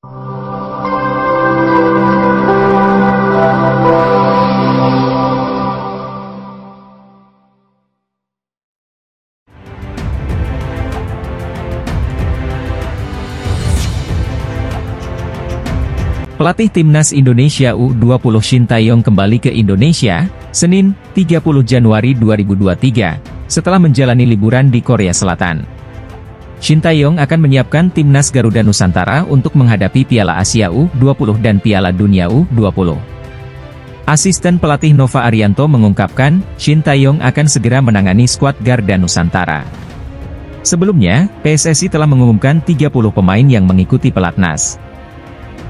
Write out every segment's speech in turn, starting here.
Pelatih Timnas Indonesia U20 Shin Tae-yong kembali ke Indonesia, Senin, 30 Januari 2023, setelah menjalani liburan di Korea Selatan. Shin Tae-yong akan menyiapkan Timnas Garuda Nusantara untuk menghadapi Piala Asia U20 dan Piala Dunia U20. Asisten pelatih Nova Arianto mengungkapkan, Shin Tae-yong akan segera menangani skuad Garuda Nusantara. Sebelumnya, PSSI telah mengumumkan 30 pemain yang mengikuti pelatnas.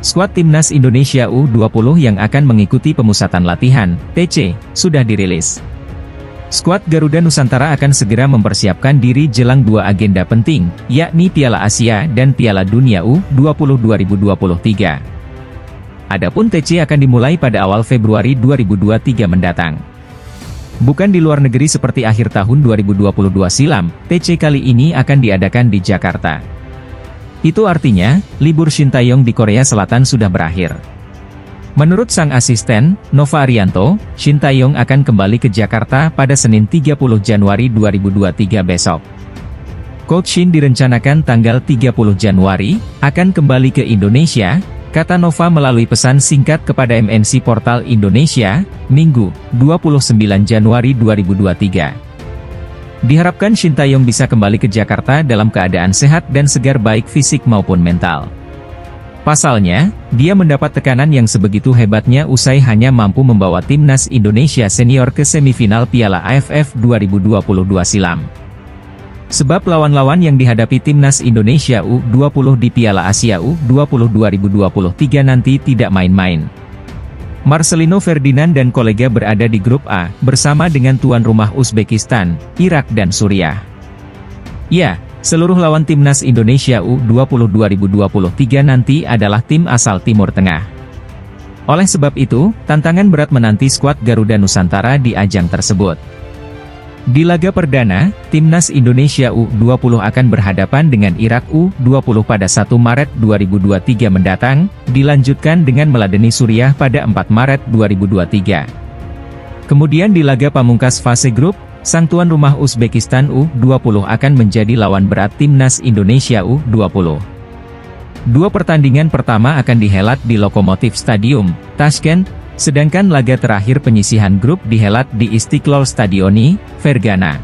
Skuad Timnas Indonesia U20 yang akan mengikuti pemusatan latihan, TC, sudah dirilis. Skuad Garuda Nusantara akan segera mempersiapkan diri jelang dua agenda penting, yakni Piala Asia dan Piala Dunia U20 2023. Adapun TC akan dimulai pada awal Februari 2023 mendatang. Bukan di luar negeri seperti akhir tahun 2022 silam, TC kali ini akan diadakan di Jakarta. Itu artinya, libur Shin Tae-yong di Korea Selatan sudah berakhir. Menurut sang asisten, Nova Arianto, Shin Tae-yong akan kembali ke Jakarta pada Senin 30 Januari 2023 besok. Coach Shin direncanakan tanggal 30 Januari, akan kembali ke Indonesia, kata Nova melalui pesan singkat kepada MNC Portal Indonesia, Minggu, 29 Januari 2023. Diharapkan Shin Tae-yong bisa kembali ke Jakarta dalam keadaan sehat dan segar baik fisik maupun mental. Pasalnya, dia mendapat tekanan yang sebegitu hebatnya usai hanya mampu membawa Timnas Indonesia senior ke semifinal Piala AFF 2022 silam. Sebab lawan-lawan yang dihadapi Timnas Indonesia U20 di Piala Asia U20 2023 nanti tidak main-main. Marcelino Ferdinand dan kolega berada di grup A, bersama dengan tuan rumah Uzbekistan, Irak dan Suriah. Ya, seluruh lawan Timnas Indonesia U20 2023 nanti adalah tim asal Timur Tengah. Oleh sebab itu, tantangan berat menanti skuad Garuda Nusantara di ajang tersebut. Di laga perdana, Timnas Indonesia U20 akan berhadapan dengan Irak U20 pada 1 Maret 2023 mendatang, dilanjutkan dengan meladeni Suriah pada 4 Maret 2023. Kemudian di laga pamungkas fase grup, sang tuan rumah Uzbekistan U20 akan menjadi lawan berat Timnas Indonesia U20. Dua pertandingan pertama akan dihelat di Lokomotif Stadium, Tashkent, sedangkan laga terakhir penyisihan grup dihelat di Istiqlal Stadioni, Fergana.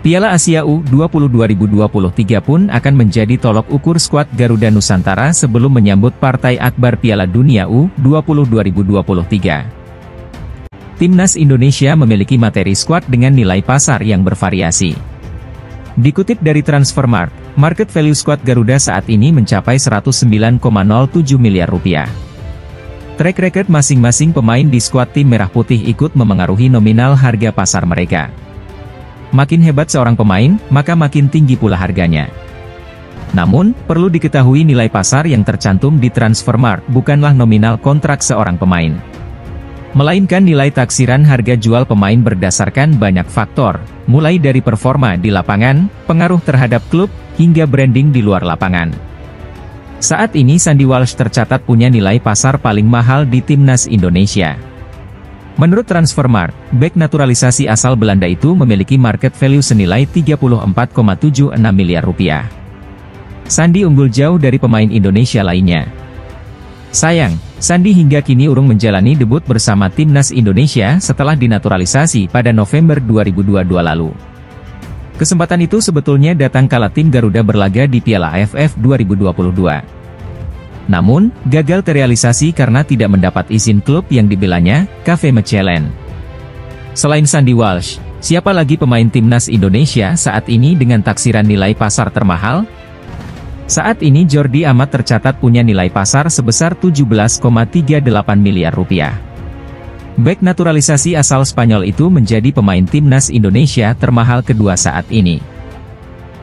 Piala Asia U20 2023 pun akan menjadi tolok ukur skuad Garuda Nusantara sebelum menyambut partai akbar Piala Dunia U20 2023. Timnas Indonesia memiliki materi skuad dengan nilai pasar yang bervariasi. Dikutip dari Transfermarkt, market value skuad Garuda saat ini mencapai 109,07 miliar rupiah. Track record masing-masing pemain di skuad tim Merah Putih ikut memengaruhi nominal harga pasar mereka. Makin hebat seorang pemain, maka makin tinggi pula harganya. Namun, perlu diketahui nilai pasar yang tercantum di Transfermarkt bukanlah nominal kontrak seorang pemain. Melainkan nilai taksiran harga jual pemain berdasarkan banyak faktor, mulai dari performa di lapangan, pengaruh terhadap klub, hingga branding di luar lapangan. Saat ini Sandy Walsh tercatat punya nilai pasar paling mahal di Timnas Indonesia. Menurut Transfermarkt, bek naturalisasi asal Belanda itu memiliki market value senilai 34,76 miliar rupiah. Sandy unggul jauh dari pemain Indonesia lainnya. Sayang, Sandy hingga kini urung menjalani debut bersama Timnas Indonesia setelah dinaturalisasi pada November 2022 lalu. Kesempatan itu sebetulnya datang kala tim Garuda berlaga di Piala AFF 2022. Namun, gagal terrealisasi karena tidak mendapat izin klub yang dibelanya, KV Mechelen. Selain Sandy Walsh, siapa lagi pemain Timnas Indonesia saat ini dengan taksiran nilai pasar termahal? Saat ini Jordi Amat tercatat punya nilai pasar sebesar 17,38 miliar rupiah. Bek naturalisasi asal Spanyol itu menjadi pemain Timnas Indonesia termahal kedua saat ini.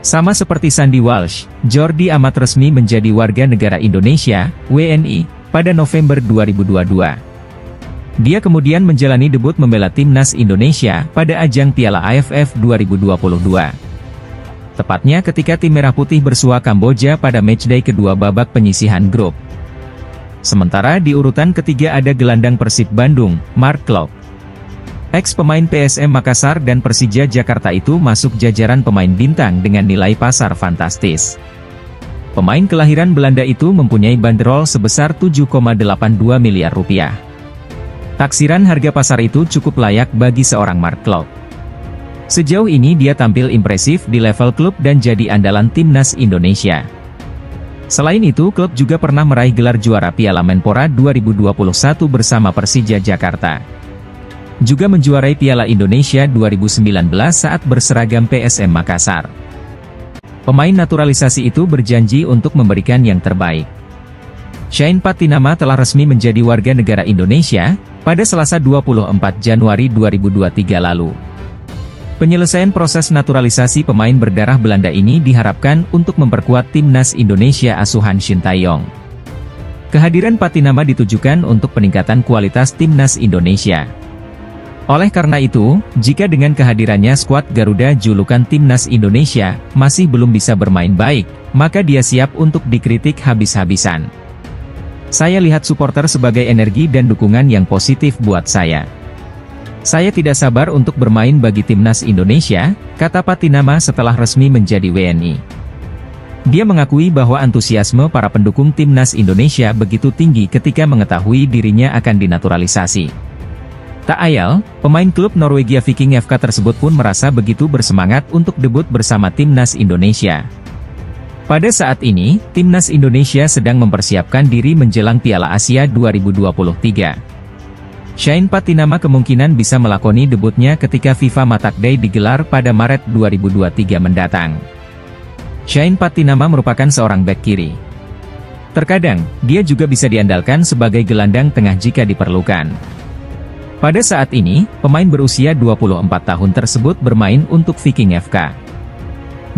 Sama seperti Sandy Walsh, Jordi Amat resmi menjadi warga negara Indonesia, WNI, pada November 2022. Dia kemudian menjalani debut membela Timnas Indonesia pada ajang Piala AFF 2022. tepatnya ketika tim Merah Putih bersua Kamboja pada matchday kedua babak penyisihan grup. Sementara di urutan ketiga ada gelandang Persib Bandung, Mark Klok. Ex-pemain PSM Makassar dan Persija Jakarta itu masuk jajaran pemain bintang dengan nilai pasar fantastis. Pemain kelahiran Belanda itu mempunyai bandrol sebesar 7,82 miliar rupiah. Taksiran harga pasar itu cukup layak bagi seorang Mark Klok. Sejauh ini dia tampil impresif di level klub dan jadi andalan timnas Indonesia. Selain itu, klub juga pernah meraih gelar juara Piala Menpora 2021 bersama Persija Jakarta. Juga menjuarai Piala Indonesia 2019 saat berseragam PSM Makassar. Pemain naturalisasi itu berjanji untuk memberikan yang terbaik. Shane Patinama telah resmi menjadi warga negara Indonesia pada Selasa 24 Januari 2023 lalu. Penyelesaian proses naturalisasi pemain berdarah Belanda ini diharapkan untuk memperkuat timnas Indonesia asuhan Shin Tae-yong. Kehadiran Patinama ditujukan untuk peningkatan kualitas timnas Indonesia. Oleh karena itu, jika dengan kehadirannya skuad Garuda julukan timnas Indonesia masih belum bisa bermain baik, maka dia siap untuk dikritik habis-habisan. Saya lihat supporter sebagai energi dan dukungan yang positif buat saya. Saya tidak sabar untuk bermain bagi timnas Indonesia, kata Patinama setelah resmi menjadi WNI. Dia mengakui bahwa antusiasme para pendukung timnas Indonesia begitu tinggi ketika mengetahui dirinya akan dinaturalisasi. Tak ayal, pemain klub Norwegia Viking FK tersebut pun merasa begitu bersemangat untuk debut bersama timnas Indonesia. Pada saat ini, timnas Indonesia sedang mempersiapkan diri menjelang Piala Asia 2023. Shane Patinama kemungkinan bisa melakoni debutnya ketika FIFA Match Day digelar pada Maret 2023 mendatang. Shane Patinama merupakan seorang bek kiri. Terkadang, dia juga bisa diandalkan sebagai gelandang tengah jika diperlukan. Pada saat ini, pemain berusia 24 tahun tersebut bermain untuk Viking FK.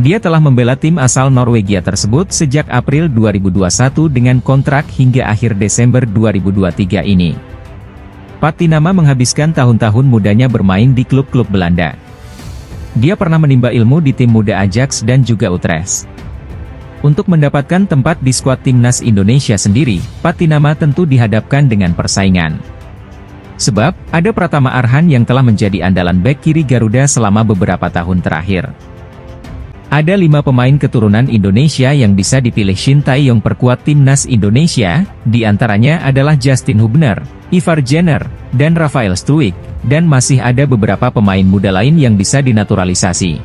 Dia telah membela tim asal Norwegia tersebut sejak April 2021 dengan kontrak hingga akhir Desember 2023 ini. Patinama menghabiskan tahun-tahun mudanya bermain di klub-klub Belanda. Dia pernah menimba ilmu di tim muda Ajax dan juga Utrecht. Untuk mendapatkan tempat di skuad timnas Indonesia sendiri, Patinama tentu dihadapkan dengan persaingan. Sebab, ada Pratama Arhan yang telah menjadi andalan bek kiri Garuda selama beberapa tahun terakhir. Ada 5 pemain keturunan Indonesia yang bisa dipilih Shin Tae-yong perkuat timnas Indonesia, di antaranya adalah Justin Hubner, Ivar Jenner, dan Rafael Struijk, dan masih ada beberapa pemain muda lain yang bisa dinaturalisasi.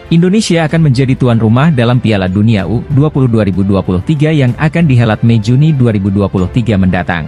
Indonesia akan menjadi tuan rumah dalam Piala Dunia U20 2023 yang akan dihelat Mei-Juni 2023 mendatang.